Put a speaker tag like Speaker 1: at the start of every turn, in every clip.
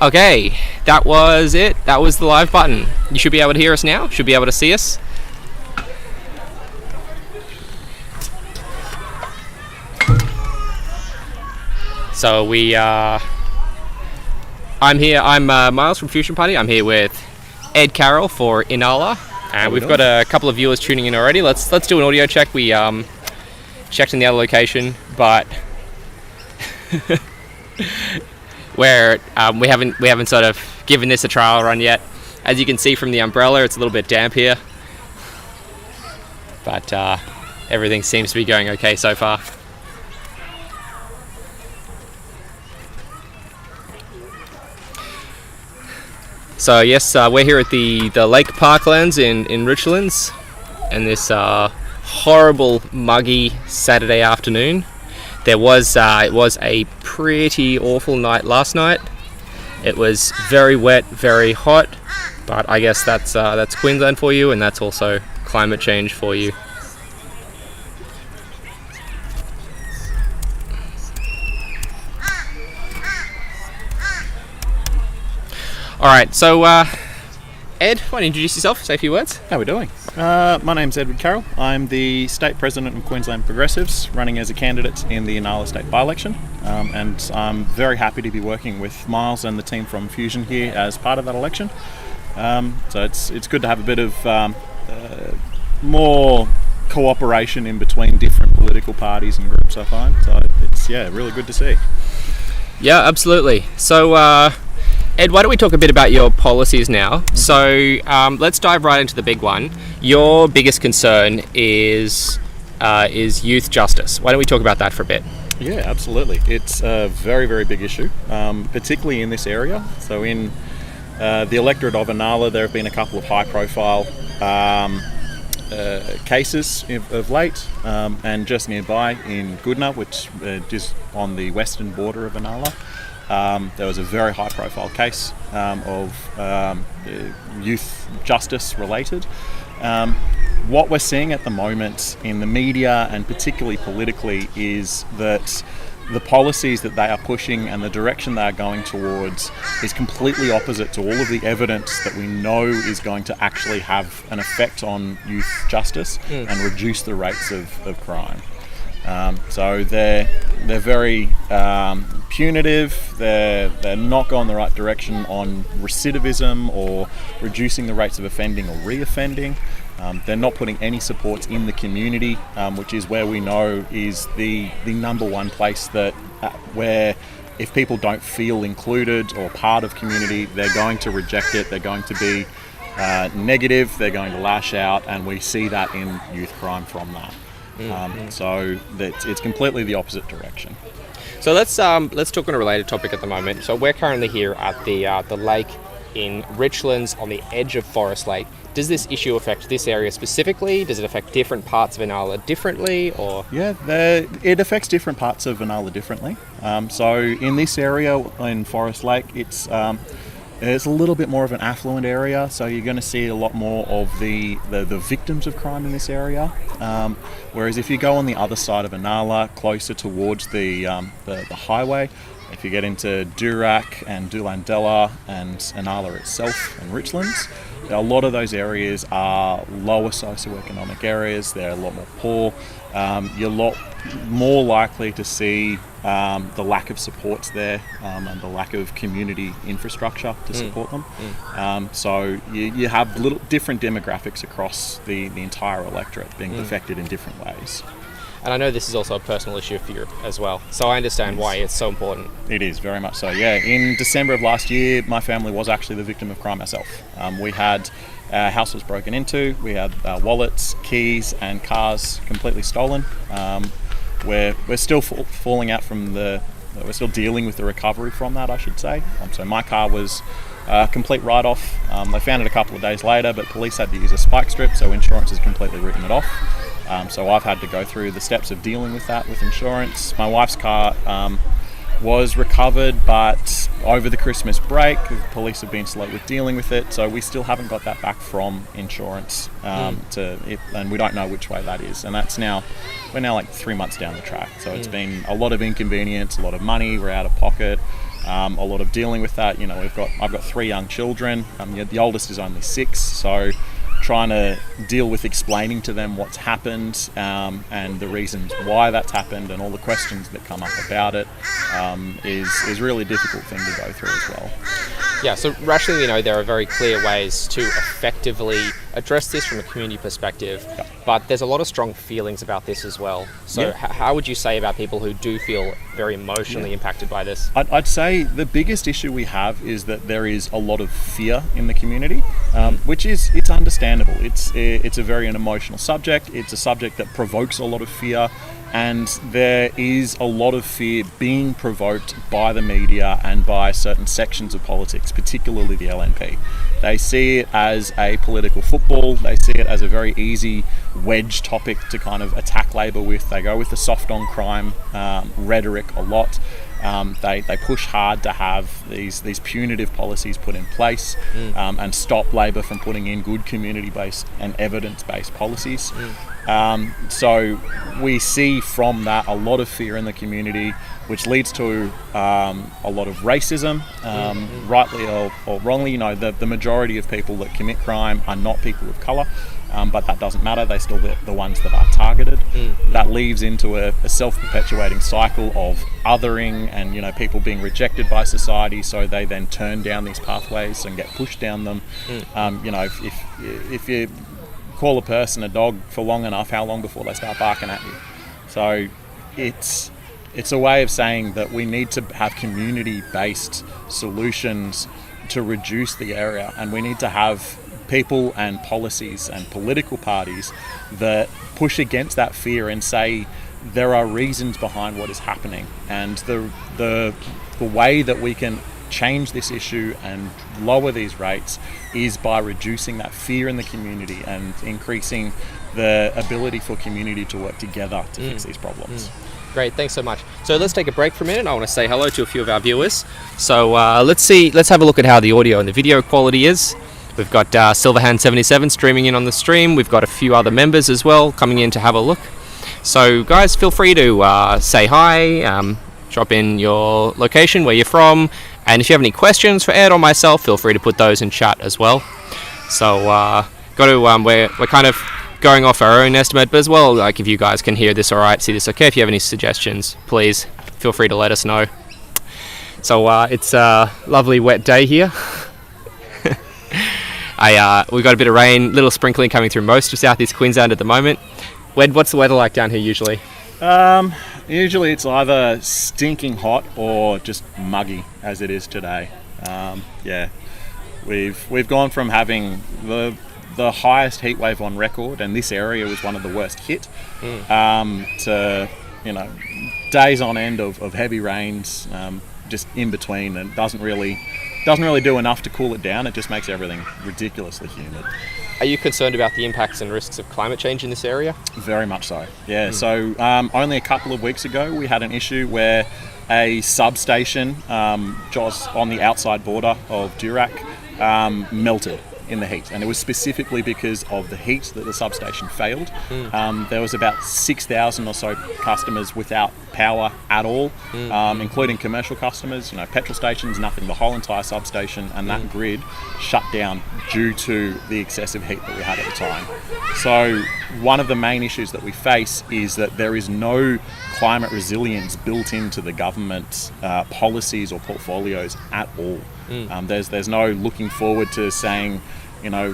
Speaker 1: Okay, that was it. That was the live button. You should be able to hear us now. Should be able to see us. So I'm here. I'm Miles from Fusion Party. I'm here with Ed Carroll for Inala, and we've got a couple of viewers tuning in already. Let's do an audio check. We checked in the other location, but where we haven't sort of given this a trial run yet. As you can see from the umbrella, it's a little bit damp here, but everything seems to be going okay so far. So yes, we're here at the Lake Parklands in Richlands, and this horrible muggy Saturday afternoon. It was a pretty awful night last night. It was very wet, very hot, but I guess that's Queensland for you, and that's also climate change for you. Alright, so Ed, why don't you introduce yourself, say a few words?
Speaker 2: How are we doing? My name's Edward Carroll. I'm the State President of Queensland Progressives, running as a candidate in the Inala State by-election, and I'm very happy to be working with Miles and the team from Fusion here as part of that election. So it's good to have a bit of more cooperation in between different political parties and groups, I find. So it's really good to see.
Speaker 1: Yeah, absolutely. So Ed, why don't we talk a bit about your policies now? So let's dive right into the big one. Your biggest concern is youth justice. Why don't we talk about that for a bit?
Speaker 2: Yeah, absolutely. It's a very, very big issue, particularly in this area. So in the electorate of Inala, there have been a couple of high-profile cases of late, and just nearby in Goodna, which is on the western border of Inala. There was a very high-profile case of youth justice related. What we're seeing at the moment in the media and particularly politically is that the policies that they are pushing and the direction they are going towards is completely opposite to all of the evidence that we know is going to actually have an effect on youth justice and reduce the rates of crime. So they're very punitive. They're not going the right direction on recidivism or reducing the rates of offending or re-offending. They're not putting any supports in the community, which is where we know is the number one place that where if people don't feel included or part of community, they're going to reject it. They're going to be negative. They're going to lash out, and we see that in youth crime from that. So it's completely the opposite direction.
Speaker 1: So let's talk on a related topic at the moment. So we're currently here at the lake in Richlands on the edge of Forest Lake. Does this issue affect this area specifically? Does it affect different parts of Inala differently, or?
Speaker 2: Yeah, it affects different parts of Inala differently. So in this area in Forest Lake, it's a little bit more of an affluent area, so you're going to see a lot more of the victims of crime in this area. Whereas if you go on the other side of Inala, closer towards the highway, if you get into Durack and Doolandella and Inala itself and Richlands, a lot of those areas are lower socioeconomic areas. They're a lot more poor. You're a lot more likely to see the lack of supports there and the lack of community infrastructure to support them. So you have little different demographics across the entire electorate being affected in different ways.
Speaker 1: And I know this is also a personal issue for you as well, so I understand why it's so important.
Speaker 2: It is, very much so, yeah. In December of last year, my family was actually the victim of crime ourselves. We had our house was broken into, we had wallets, keys and cars completely stolen. We're still falling out from we're still dealing with the recovery from that, I should say. So my car was a complete write-off. They found it a couple of days later, but police had to use a spike strip, so insurance has completely written it off. So I've had to go through the steps of dealing with that with insurance. My wife's car was recovered, but over the Christmas break, the police have been slow with dealing with it, so we still haven't got that back from insurance, and we don't know which way that is. And we're now like 3 months down the track, so it's been a lot of inconvenience, a lot of money, we're out of pocket. a lot of dealing with that. You know, I've got 3 young children. The oldest is only 6, so trying to deal with explaining to them what's happened and the reasons why that's happened and all the questions that come up about it is really a difficult thing to go through as well.
Speaker 1: Yeah, so rationally, you know, there are very clear ways to effectively address this from a community perspective, but there's a lot of strong feelings about this as well. So how would you say about people who do feel very emotionally impacted by this?
Speaker 2: I'd say the biggest issue we have is that there is a lot of fear in the community, which it's understandable. It's a very an emotional subject. It's a subject that provokes a lot of fear. And there is a lot of fear being provoked by the media and by certain sections of politics, particularly the LNP. They see it as a political football. They see it as a very easy wedge topic to kind of attack Labor with. They go with the soft on crime rhetoric a lot. They push hard to have these punitive policies put in place and stop Labor from putting in good community-based and evidence-based policies. So we see from that a lot of fear in the community, which leads to a lot of racism, rightly or wrongly. You know, the majority of people that commit crime are not people of colour, but that doesn't matter. They're still the ones that are targeted. That leads into a self-perpetuating cycle of othering and, you know, people being rejected by society, so they then turn down these pathways and get pushed down them. You know, if you call a person a dog for long enough, how long before they start barking at you? So it's a way of saying that we need to have community-based solutions to reduce the area, and we need to have people and policies and political parties that push against that fear and say there are reasons behind what is happening, and the way that we can change this issue and lower these rates is by reducing that fear in the community and increasing the ability for community to work together to fix these problems.
Speaker 1: Great, thanks so much. So let's take a break for a minute. I want to say hello to a few of our viewers. So let's have a look at how the audio and the video quality is. We've got Silverhand77 streaming in on the stream. We've got a few other members as well coming in to have a look. So guys, feel free to say hi, drop in your location, where you're from, and if you have any questions for Ed or myself, feel free to put those in chat as well. So we're kind of going off our own estimate, but as well, like, if you guys can hear this all right, see this okay, if you have any suggestions, please feel free to let us know. So it's a lovely wet day here. We've got a bit of rain, little sprinkling coming through most of southeast Queensland at the moment. Wed, what's the weather like down here usually?
Speaker 2: Usually it's either stinking hot or just muggy, as it is today. We've gone from having the highest heat wave on record, and this area was one of the worst hit, to, you know, days on end of heavy rains, just in between, and doesn't really do enough to cool it down. It just makes everything ridiculously humid.
Speaker 1: Are you concerned about the impacts and risks of climate change in this area?
Speaker 2: Very much so, yeah. So only a couple of weeks ago we had an issue where a substation just on the outside border of Durack melted in the heat, and it was specifically because of the heat that the substation failed. There was about 6,000 or so customers without power at all, including commercial customers, you know, petrol stations, nothing, the whole entire substation, and that grid shut down due to the excessive heat that we had at the time. So one of the main issues that we face is that there is no climate resilience built into the government's policies or portfolios at all. There's no looking forward to saying, you know,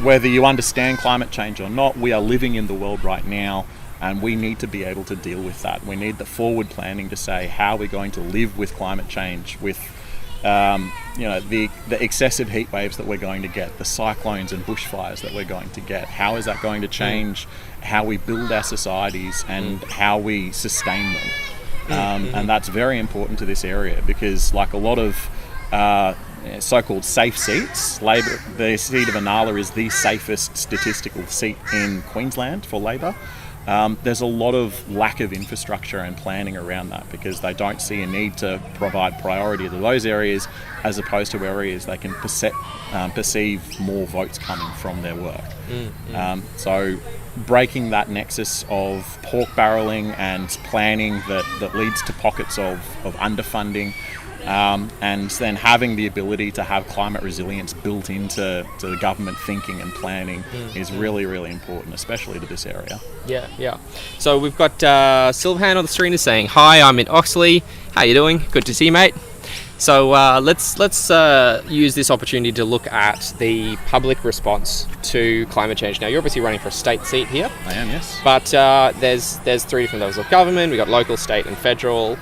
Speaker 2: whether you understand climate change or not, we are living in the world right now, and we need to be able to deal with that. We need the forward planning to say how we're going to live with climate change, with you know, the excessive heat waves that we're going to get, the cyclones and bushfires that we're going to get. How is that going to change how we build our societies and how we sustain them? And that's very important to this area, because like a lot of so-called safe seats, Labor, the seat of Inala is the safest statistical seat in Queensland for Labor. There's a lot of lack of infrastructure and planning around that, because they don't see a need to provide priority to those areas as opposed to areas they can perceive more votes coming from their work. So breaking that nexus of pork barrelling and planning that leads to pockets of underfunding and then having the ability to have climate resilience built into the government thinking and planning is really, really important, especially to this area.
Speaker 1: Yeah. So we've got Silverhand on the screen is saying, "Hi, I'm in Oxley. How you doing? Good to see you, mate." So let's use this opportunity to look at the public response to climate change. Now, you're obviously running for a state seat here.
Speaker 2: I am, yes.
Speaker 1: But there's three different levels of government. We've got local, state and federal.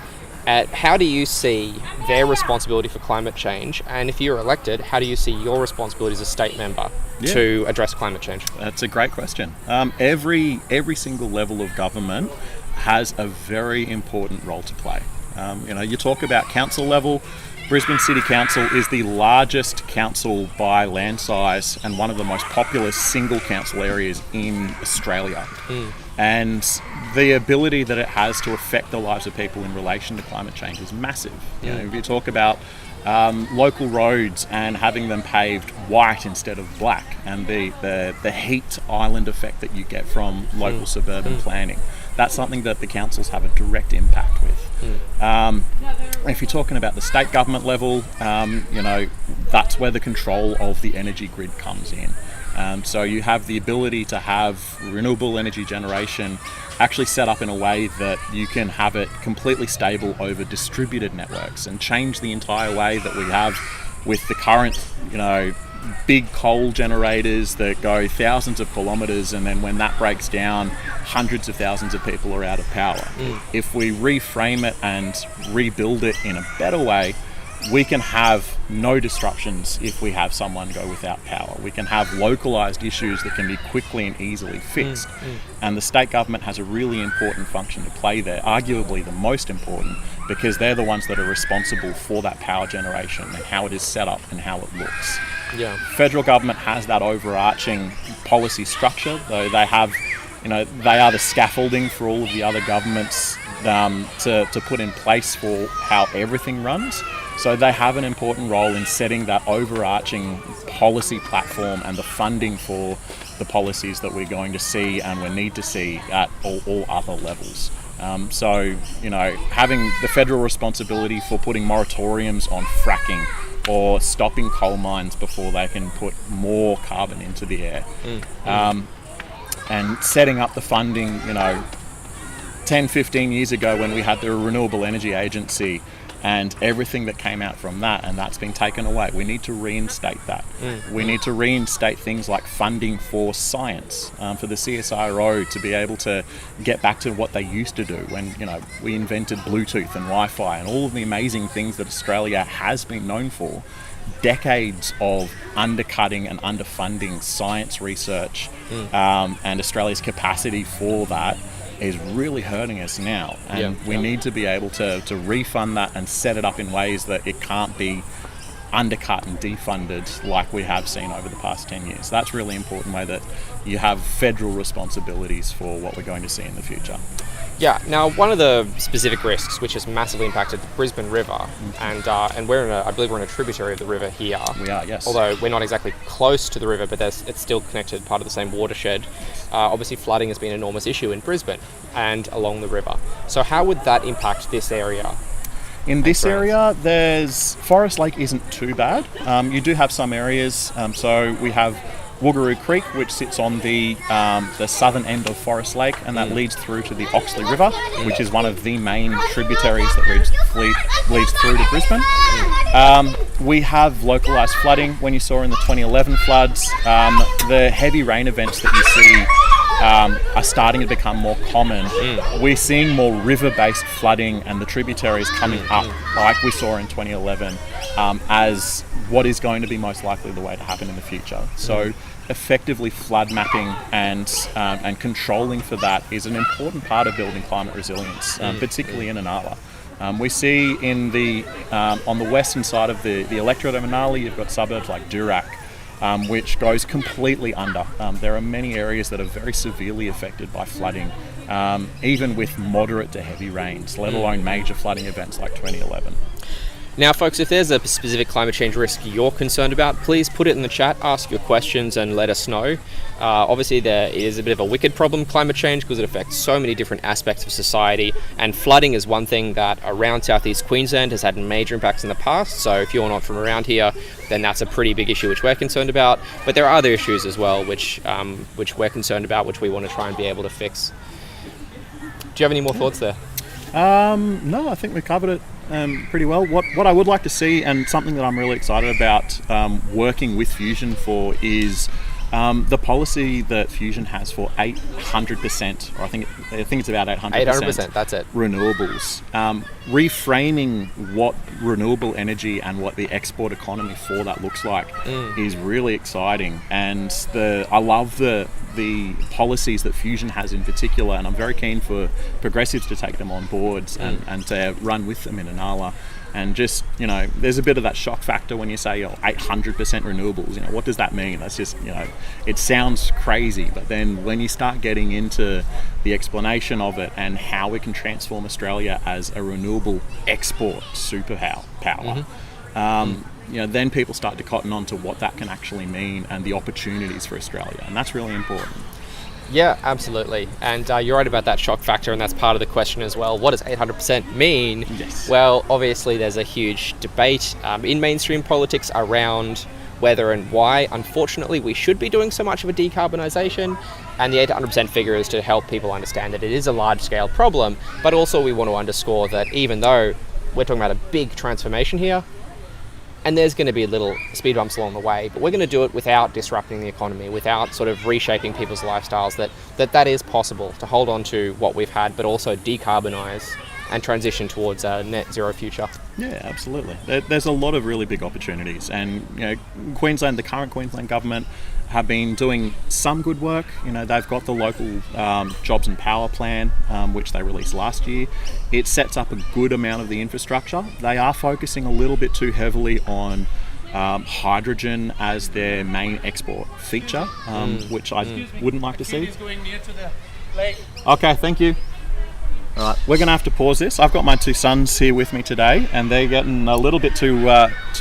Speaker 1: How do you see their responsibility for climate change? And if you're elected, how do you see your responsibility as a state member to address climate change?
Speaker 2: That's a great question. Every single level of government has a very important role to play. You talk about council level. Brisbane City Council is the largest council by land size and one of the most populous single council areas in Australia. And the ability that it has to affect the lives of people in relation to climate change is massive. If you talk about local roads and having them paved white instead of black, and the heat island effect that you get from local suburban planning, that's something that the councils have a direct impact with. If you're talking about the state government level, that's where the control of the energy grid comes in. So you have the ability to have renewable energy generation actually set up in a way that you can have it completely stable over distributed networks and change the entire way that we have with the current, big coal generators that go thousands of kilometres, and then when that breaks down, hundreds of thousands of people are out of power. If we reframe it and rebuild it in a better way, we can have no disruptions if we have someone go without power. We can have localised issues that can be quickly and easily fixed. And the state government has a really important function to play there, arguably the most important, because they're the ones that are responsible for that power generation and how it is set up and how it looks. Federal government has that overarching policy structure, though they have, they are the scaffolding for all of the other governments to put in place for how everything runs. So they have an important role in setting that overarching policy platform and the funding for the policies that we're going to see and we need to see at all other levels. Having the federal responsibility for putting moratoriums on fracking or stopping coal mines before they can put more carbon into the air. And setting up the funding, 10, 15 years ago when we had the Renewable Energy Agency and everything that came out from that, and that's been taken away. We need to reinstate that. We need to reinstate things like funding for science, for the CSIRO to be able to get back to what they used to do when, we invented Bluetooth and Wi-Fi and all of the amazing things that Australia has been known for. Decades of undercutting and underfunding science research and Australia's capacity for that is really hurting us now, and we need to be able to refund that and set it up in ways that it can't be undercut and defunded like we have seen over the past 10 years. That's really important way that you have federal responsibilities for what we're going to see in the future.
Speaker 1: Now one of the specific risks which has massively impacted the Brisbane River, and I believe we're in a tributary of the river here.
Speaker 2: We are, yes.
Speaker 1: Although we're not exactly close to the river, but it's still connected, part of the same watershed. Obviously flooding has been an enormous issue in Brisbane and along the river. So how would that impact this area?
Speaker 2: In this area, Forest Lake isn't too bad. You do have some areas, so we have Woogaroo Creek, which sits on the southern end of Forest Lake, and that leads through to the Oxley River, which is one of the main tributaries that leads through to Brisbane. We have localised flooding. When you saw in the 2011 floods, the heavy rain events that you see are starting to become more common. We're seeing more river-based flooding and the tributaries coming up like we saw in 2011 as what is going to be most likely the way to happen in the future. So effectively flood mapping and controlling for that is an important part of building climate resilience, particularly in Inala. We see in on the western side of the electorate of Inala, you've got suburbs like Durack, which goes completely under. There are many areas that are very severely affected by flooding, even with moderate to heavy rains, let alone major flooding events like 2011.
Speaker 1: Now, folks, if there's a specific climate change risk you're concerned about, please put it in the chat, ask your questions, and let us know. Obviously, there is a bit of a wicked problem, climate change, because it affects so many different aspects of society, and flooding is one thing that around southeast Queensland has had major impacts in the past. So if you're not from around here, then that's a pretty big issue which we're concerned about. But there are other issues as well which we're concerned about, which we want to try and be able to fix. Do you have any more thoughts there?
Speaker 2: No, I think we covered it pretty well. What I would like to see, and something that I'm really excited about working with Fusion for, is the policy that Fusion has for 800%, or I think it's about 800%.
Speaker 1: 800%, that's it.
Speaker 2: Renewables. Reframing what renewable energy and what the export economy for that looks like is really exciting, and I love the policies that Fusion has in particular, and I'm very keen for progressives to take them on board and to run with them in Inala. And just, there's a bit of that shock factor when you say 800% renewables. What does that mean? That's just, it sounds crazy, but then when you start getting into the explanation of it and how we can transform Australia as a renewable export superpower, then people start to cotton on to what that can actually mean and the opportunities for Australia, and that's really important.
Speaker 1: Yeah, absolutely. And you're right about that shock factor, and that's part of the question as well. What does 800% mean?
Speaker 2: Yes.
Speaker 1: Well, obviously there's a huge debate in mainstream politics around whether and why, unfortunately, we should be doing so much of a decarbonisation. And the 800% figure is to help people understand that it is a large-scale problem, but also we want to underscore that even though we're talking about a big transformation here, and there's going to be little speed bumps along the way, but we're going to do it without disrupting the economy, without sort of reshaping people's lifestyles, that is possible to hold on to what we've had, but also decarbonise and transition towards a net zero future.
Speaker 2: Yeah, absolutely. There's a lot of really big opportunities, and the current Queensland government have been doing some good work. They've got the local jobs and power plan, which they released last year. It sets up a good amount of the infrastructure. They are focusing a little bit too heavily on hydrogen as their main export feature, which I wouldn't like to see. Okay, thank you. All right, we're going to have to pause this. I've got my two sons here with me today, and they're getting a little bit too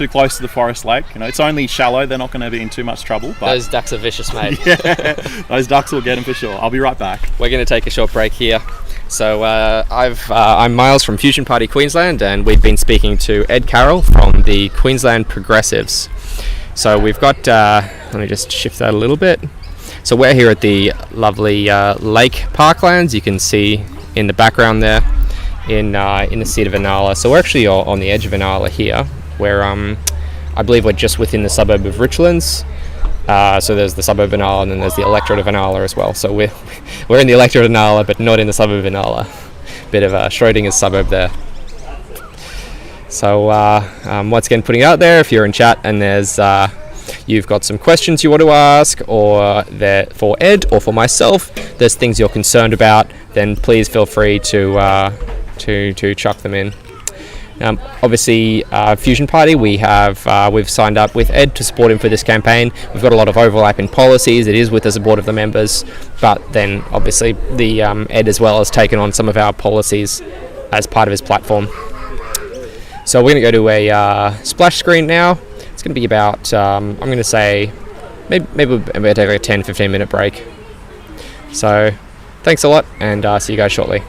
Speaker 2: close to the forest lake. It's only shallow; they're not going to be in too much trouble. But
Speaker 1: those ducks are vicious, mate.
Speaker 2: Yeah, those ducks will get them for sure. I'll be right back.
Speaker 1: We're going to take a short break here. So I'm Miles from Fusion Party Queensland, and we've been speaking to Ed Carroll from the Queensland Progressives. So we've got. Let me just shift that a little bit. So we're here at the lovely Lake Parklands. You can see in the background there, in the seat of Inala. So we're actually on the edge of Inala here, where I believe we're just within the suburb of Richlands. So there's the suburb of Inala, and then there's the electorate of Inala as well. So we're in the electorate of Inala, but not in the suburb of Inala. Bit of a Schrodinger's suburb there. So once again, putting it out there, if you're in chat and you've got some questions you want to ask, or they're for Ed or for myself, there's things you're concerned about, then please feel free to chuck them in. Obviously, Fusion Party, we've signed up with Ed to support him for this campaign. We've got a lot of overlap in policies. It is with the support of the members, but then obviously the Ed as well has taken on some of our policies as part of his platform. So we're going to go to a splash screen now. It's going to be about, I'm going to say, maybe we'll take like a 10-15 minute break. So thanks a lot, and see you guys shortly.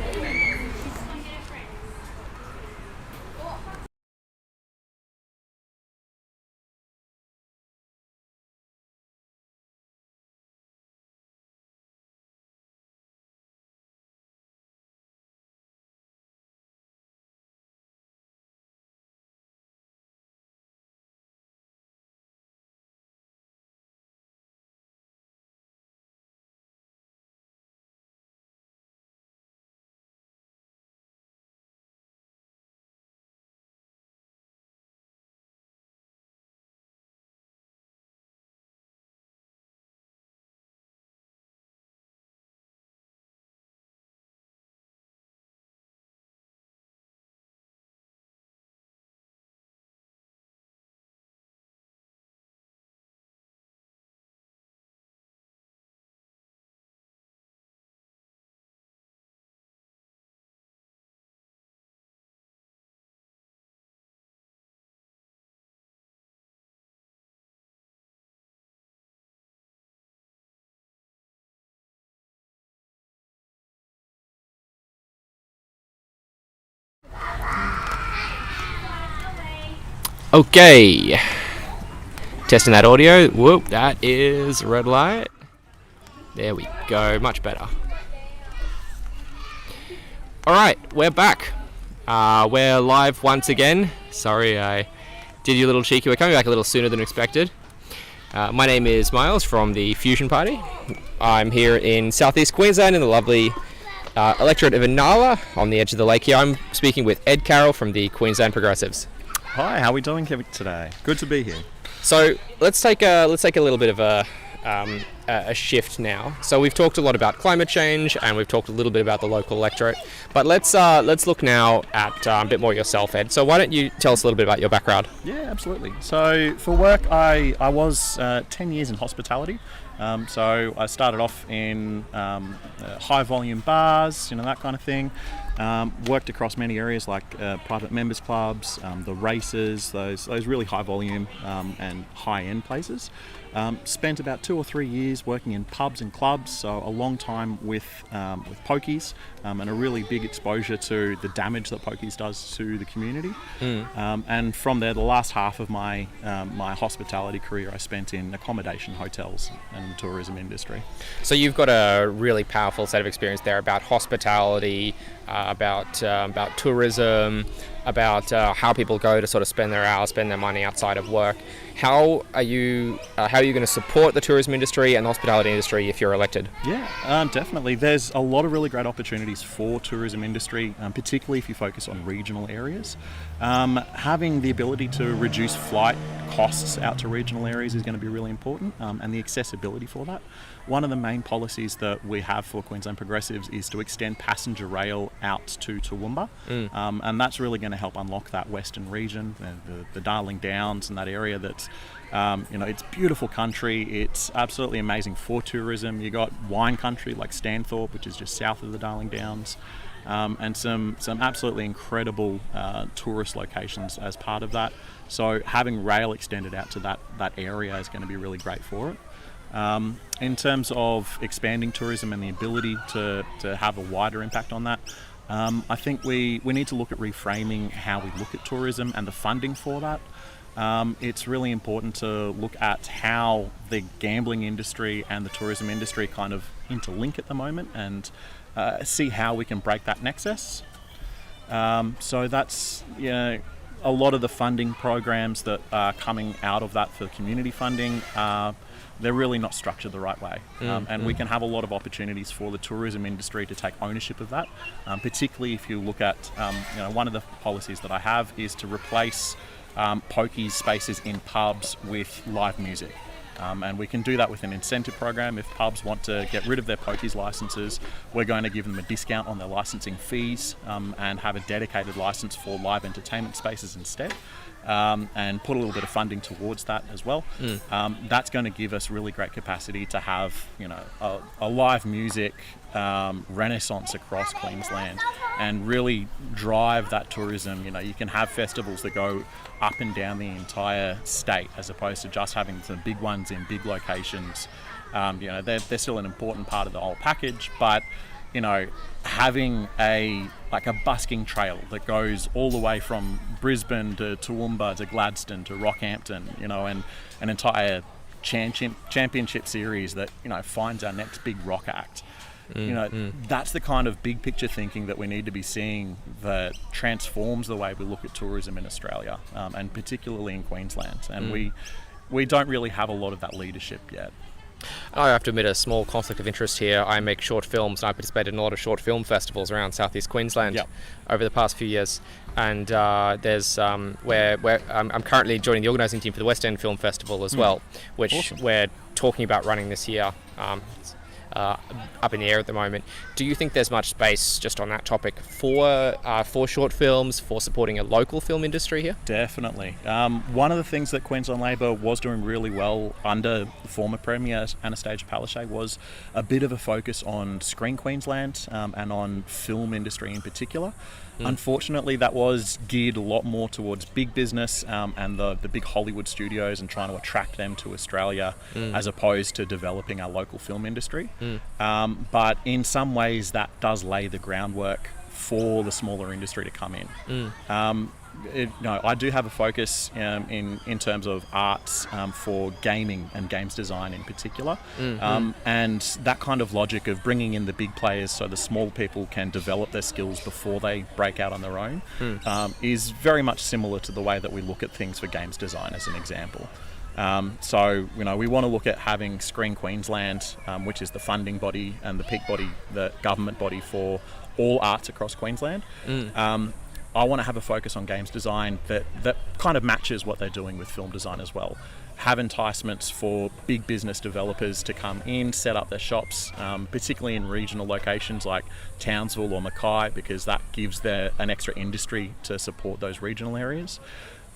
Speaker 1: Okay. Testing that audio. Whoop, that is red light. There we go, much better. Alright, we're back. We're live once again. Sorry, I did you a little cheeky. We're coming back a little sooner than expected. My name is Miles from the Fusion Party. I'm here in southeast Queensland in the lovely electorate of Inala on the edge of the lake here. I'm speaking with Ed Carroll from the Queensland Progressives.
Speaker 2: Hi, how are we doing today? Good to be here.
Speaker 1: So let's take a little bit of a shift now. So we've talked a lot about climate change and we've talked a little bit about the local electorate, but let's look now at a bit more yourself, Ed. So why don't you tell us a little bit about your background?
Speaker 2: Yeah, absolutely. So for work, I was 10 years in hospitality. So I started off in high volume bars, that kind of thing. Worked across many areas like private members clubs, the races, those really high volume and high end places. Spent about 2 or 3 years working in pubs and clubs, so a long time with pokies, and a really big exposure to the damage that pokies does to the community. And from there, the last half of my hospitality career I spent in accommodation, hotels and the tourism industry.
Speaker 1: So you've got a really powerful set of experience there about hospitality, about tourism, about how people go to sort of spend their hours, spend their money outside of work. How are you going to support the tourism industry and the hospitality industry if you're elected?
Speaker 2: Yeah, definitely. There's a lot of really great opportunities for tourism industry, particularly if you focus on regional areas. Having the ability to reduce flight costs out to regional areas is going to be really important, and the accessibility for that. One of the main policies that we have for Queensland Progressives is to extend passenger rail out to Toowoomba, and that's really going to help unlock that western region, the Darling Downs and that area that's it's beautiful country. It's absolutely amazing for tourism. You got wine country like Stanthorpe, which is just south of the Darling Downs, and some absolutely incredible tourist locations as part of that. So having rail extended out to that area is going to be really great for it. In terms of expanding tourism and the ability to have a wider impact on that, I think we need to look at reframing how we look at tourism and the funding for that. It's really important to look at how the gambling industry and the tourism industry kind of interlink at the moment and see how we can break that nexus. So that's, a lot of the funding programs that are coming out of that for community funding, they're really not structured the right way. And we can have a lot of opportunities for the tourism industry to take ownership of that, particularly if you look at, one of the policies that I have is to replace pokies spaces in pubs with live music. And we can do that with an incentive program. If pubs want to get rid of their pokies licenses, we're going to give them a discount on their licensing fees, and have a dedicated license for live entertainment spaces instead, and put a little bit of funding towards that as well. That's going to give us really great capacity to have a live music renaissance across Queensland and really drive that tourism. You can have festivals that go up and down the entire state as opposed to just having some big ones in big locations. They're still an important part of the whole package, but having a busking trail that goes all the way from Brisbane to Toowoomba to Gladstone to Rockhampton, and an entire championship series that finds our next big rock act. That's the kind of big picture thinking that we need to be seeing that transforms the way we look at tourism in Australia, and particularly in Queensland. And we don't really have a lot of that leadership yet.
Speaker 1: I have to admit a small conflict of interest here. I make short films and I participated in a lot of short film festivals around southeast Queensland over the past few years. And there's where I'm currently joining the organising team for the West End Film Festival as well, which
Speaker 2: Awesome.
Speaker 1: We're talking about running this year. Up in the air at the moment. Do you think there's much space just on that topic for short films, for supporting a local film industry here?
Speaker 2: Definitely. One of the things that Queensland Labor was doing really well under the former Premier Anastasia Palaszczuk was a bit of a focus on Screen Queensland, and on film industry in particular. Unfortunately, that was geared a lot more towards big business, and the big Hollywood studios, and trying to attract them to Australia, as opposed to developing our local film industry. But in some ways that does lay the groundwork for the smaller industry to come in. I do have a focus in terms of arts for gaming and games design in particular, and that kind of logic of bringing in the big players so the small people can develop their skills before they break out on their own is very much similar to the way that we look at things for games design, as an example. We want to look at having Screen Queensland, which is the funding body and the peak body, the government body for all arts across Queensland. I want to have a focus on games design that kind of matches what they're doing with film design as well. Have enticements for big business developers to come in, set up their shops, particularly in regional locations like Townsville or Mackay, because that gives an extra industry to support those regional areas.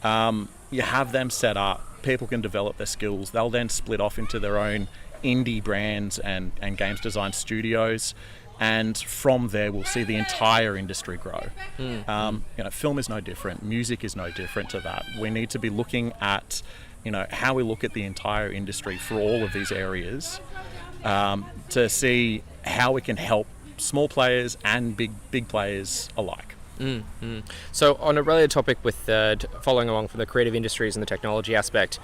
Speaker 2: You have them set up, people can develop their skills, they'll then split off into their own indie brands and games design studios, and from there we'll see the entire industry grow. Film is no different, music is no different to that. We need to be looking at how we look at the entire industry for all of these areas to see how we can help small players and big players alike.
Speaker 1: So on a related topic with following along from the creative industries and the technology aspect,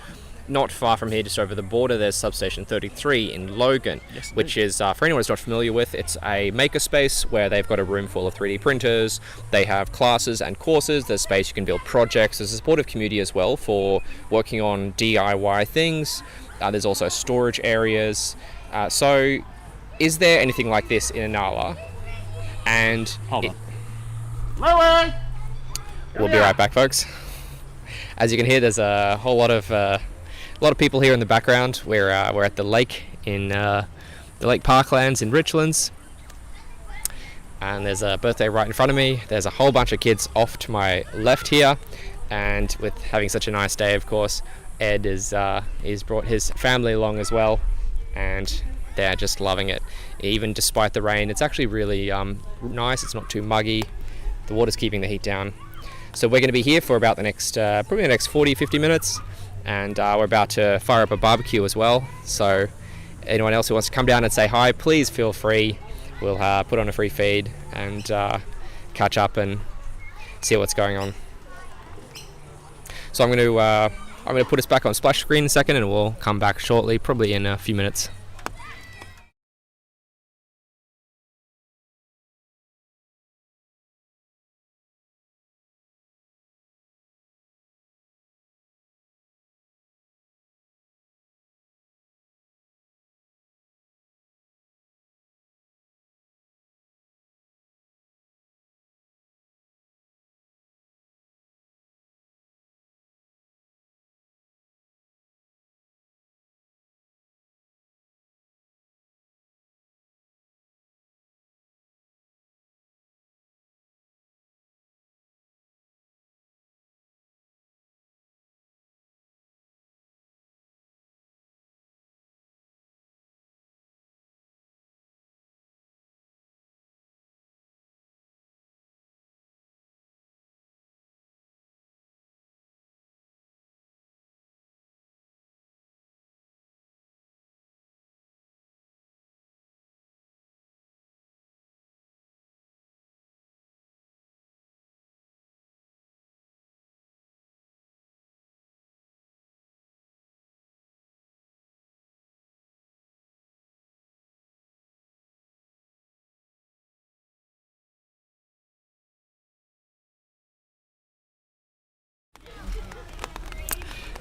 Speaker 1: not far from here, just over the border, there's Substation 33 in Logan, which is, for anyone who's not familiar with, it's a makerspace where they've got a room full of 3D printers. They have classes and courses. There's space you can build projects. There's a supportive community as well for working on DIY things. There's also storage areas. So is there anything like this in Inala? And
Speaker 2: Hold on.
Speaker 1: We'll be right back, folks. As you can hear, there's a whole lot of people here in the background. We're at the lake in the Lake Parklands in Richlands, and there's a birthday right in front of me. There's a whole bunch of kids off to my left here, and with having such a nice day, of course, Ed he's brought his family along as well, and they're just loving it. Even despite the rain, it's actually really nice. It's not too muggy. The water's keeping the heat down. So we're going to be here for about the next probably the next 40-50 minutes, and we're about to fire up a barbecue as well. So anyone else who wants to come down and say hi, please feel free. We'll put on a free feed and catch up and see what's going on. So I'm going to put us back on splash screen in a second, and we'll come back shortly, probably in a few minutes.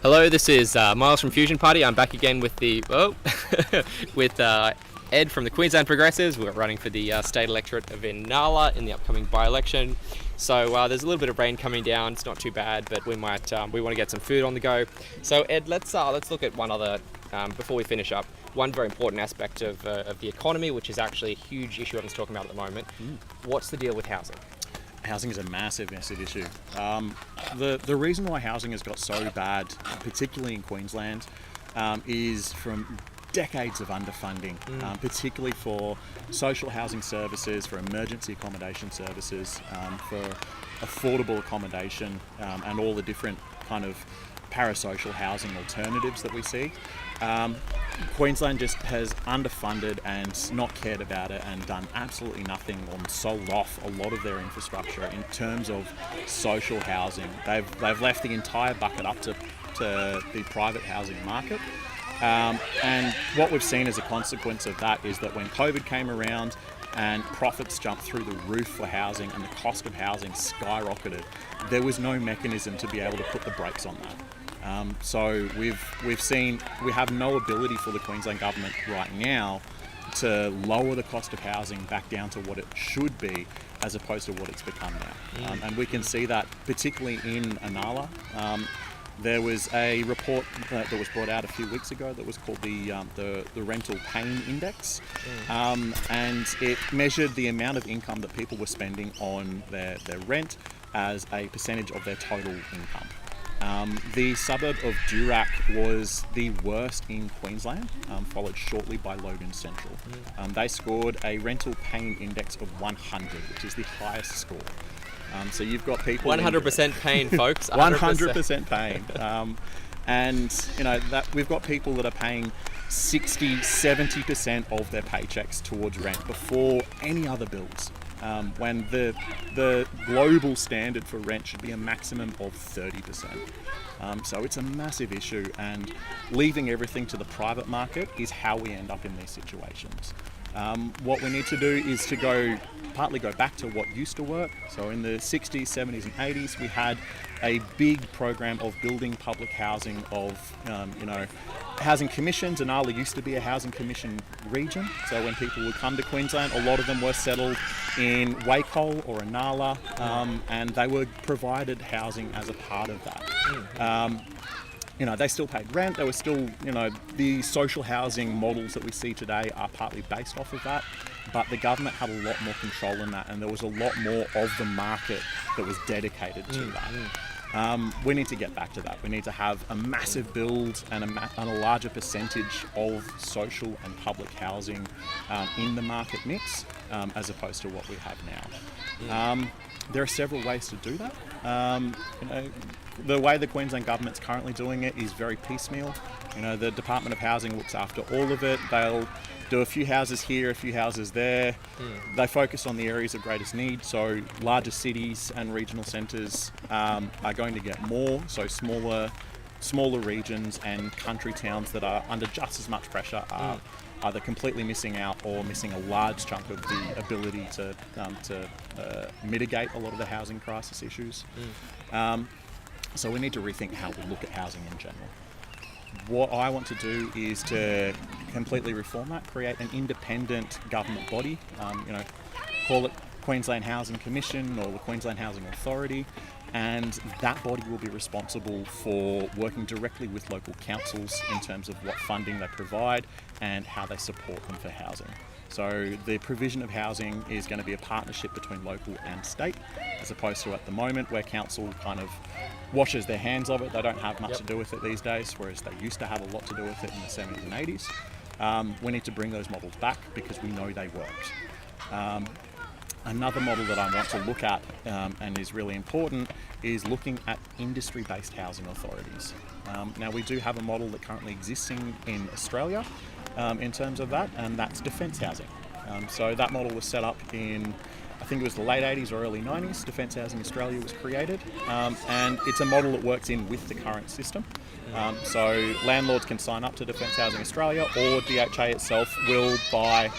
Speaker 1: Hello, this is Miles from Fusion Party. I'm back again with with Ed from the Queensland Progressives. We're running for the state electorate of Inala in the upcoming by-election. So there's a little bit of rain coming down. It's not too bad, but we want to get some food on the go. So Ed, let's look at one other before we finish up. One very important aspect of the economy, which is actually a huge issue everyone's talking about at the moment. What's the deal with housing?
Speaker 2: Housing is a massive issue. The reason why housing has got so bad, particularly in Queensland, is from decades of underfunding, particularly for social housing services, for emergency accommodation services, for affordable accommodation, and all the different kind of parasocial housing alternatives that we see. Queensland just has underfunded and not cared about it and done absolutely nothing or sold off a lot of their infrastructure in terms of social housing. They've left the entire bucket up to the private housing market. And what we've seen as a consequence of that is that when COVID came around and profits jumped through the roof for housing and the cost of housing skyrocketed, there was no mechanism to be able to put the brakes on that. So we've seen we have no ability for the Queensland government right now to lower the cost of housing back down to what it should be as opposed to what it's become now. And we can see that particularly in Inala. There was a report that was brought out a few weeks ago that was called the Rental Pain Index, and it measured the amount of income that people were spending on their rent as a percentage of their total income. The suburb of Durack was the worst in Queensland, followed shortly by Logan Central. They scored a rental pain index of 100, which is the highest score. So you've got people
Speaker 1: 100% pain, folks.
Speaker 2: 100% pain. And that we've got people that are paying 60-70% of their paychecks towards rent before any other bills, when the global standard for rent should be a maximum of 30%. So it's a massive issue, and leaving everything to the private market is how we end up in these situations. What we need to do is to partly go back to what used to work. So in the 60s, 70s and 80s, we had a big program of building public housing, of housing commissions. Inala used to be a housing commission region. So when people would come to Queensland, a lot of them were settled in Wacol or Inala, and they were provided housing as a part of that. They still paid rent. There was still, the social housing models that we see today are partly based off of that, but the government had a lot more control in that, and there was a lot more of the market that was dedicated to that. We need to get back to that. We need to have a massive build and a larger percentage of social and public housing in the market mix, as opposed to what we have now. There are several ways to do that. The way the Queensland government's currently doing it is very piecemeal. The Department of Housing looks after all of it. They'll do a few houses here, a few houses there. They focus on the areas of greatest need. So larger cities and regional centres are going to get more. So smaller regions and country towns that are under just as much pressure are either completely missing out or missing a large chunk of the ability to mitigate a lot of the housing crisis issues. So we need to rethink how we look at housing in general. What I want to do is to completely reform that, create an independent government body, call it Queensland Housing Commission or the Queensland Housing Authority, and that body will be responsible for working directly with local councils in terms of what funding they provide and how they support them for housing. So the provision of housing is going to be a partnership between local and state, as opposed to at the moment where council kind of washes their hands of it. They don't have much to do with it these days, whereas they used to have a lot to do with it in the 70s and 80s. We need to bring those models back because we know they worked. Another model that I want to look at and is really important is looking at industry-based housing authorities. Now we do have a model that currently exists in Australia in terms of that, and that's defence housing. So that model was set up in, I think it was the late 80s or early 90s. Defence Housing Australia was created, and it's a model that works in with the current system. So landlords can sign up to Defence Housing Australia, or DHA itself will buy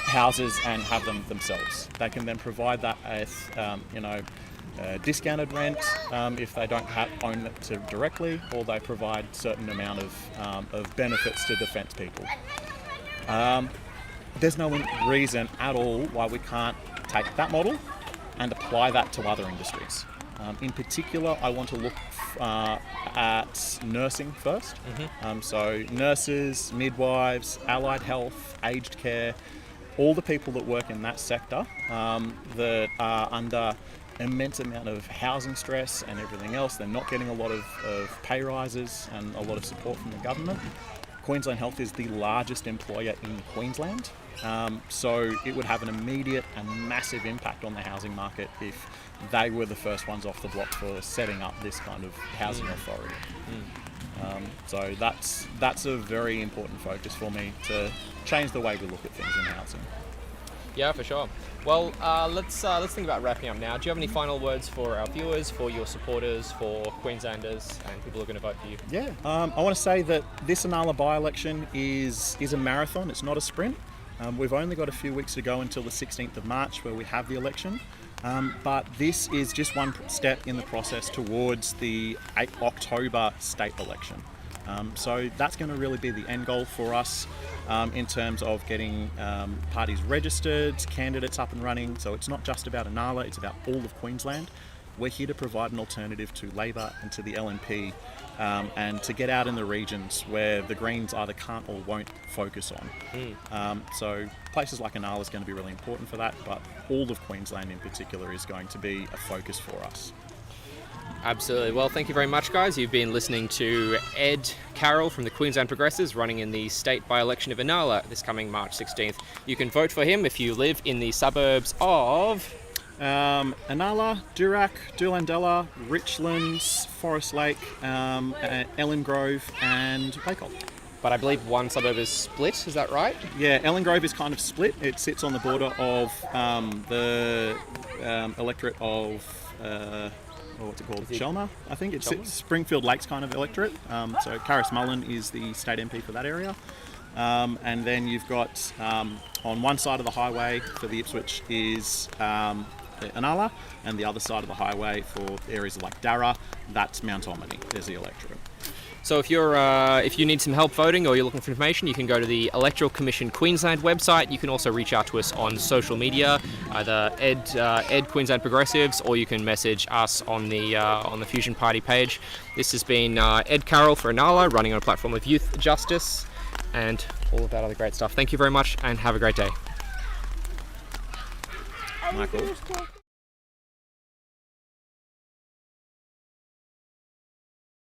Speaker 2: houses and have them themselves. They can then provide that as discounted rent if they don't own it directly, or they provide certain amount of benefits to defence people. There's no reason at all why we can't take that model and apply that to other industries. In particular, I want to look at nursing first. So nurses, midwives, allied health, aged care, all the people that work in that sector that are under immense amount of housing stress and everything else. They're not getting a lot of pay rises and a lot of support from the government. Queensland Health is the largest employer in Queensland, So it would have an immediate and massive impact on the housing market if they were the first ones off the block for setting up this kind of housing authority. So that's a very important focus for me, to change the way we look at things in housing.
Speaker 1: Yeah, for sure. Well, let's think about wrapping up now. Do you have any final words for our viewers, for your supporters, for Queenslanders and people who are going to vote for you?
Speaker 2: Yeah, I want to say that this Inala by-election is a marathon. It's not a sprint. We've only got a few weeks to go until the 16th of March, where we have the election. But this is just one step in the process towards the October state election. So that's going to really be the end goal for us in terms of getting parties registered, candidates up and running. So it's not just about Inala, it's about all of Queensland. We're here to provide an alternative to Labor and to the LNP, and to get out in the regions where the Greens either can't or won't focus on. So places like Inala is going to be really important for that, but all of Queensland in particular is going to be a focus for us.
Speaker 1: Absolutely. Well, thank you very much, guys. You've been listening to Ed Carroll from the Queensland Progressives, running in the state by-election of Inala this coming March 16th. You can vote for him if you live in the suburbs of
Speaker 2: Inala, Durack, Doolandella, Richlands, Forest Lake, Ellen Grove and Lakehold.
Speaker 1: But I believe one suburb is split, is that right?
Speaker 2: Yeah, Ellen Grove is kind of split. It sits on the border of the electorate of what's it called? Shelmer, I think. It's Springfield Lakes kind of electorate. So Karis Mullen is the state MP for that area. And then you've got on one side of the highway for the Ipswich is Inala, and the other side of the highway for areas like Darra, that's Mount Omany. There's the electorate.
Speaker 1: So if you need some help voting or you're looking for information, you can go to the Electoral Commission Queensland website. You can also reach out to us on social media, either Ed Queensland Progressives, or you can message us on the Fusion Party page. This has been Ed Carroll for Inala, running on a platform of youth justice and all of that other great stuff. Thank you very much and have a great day.
Speaker 2: Michael.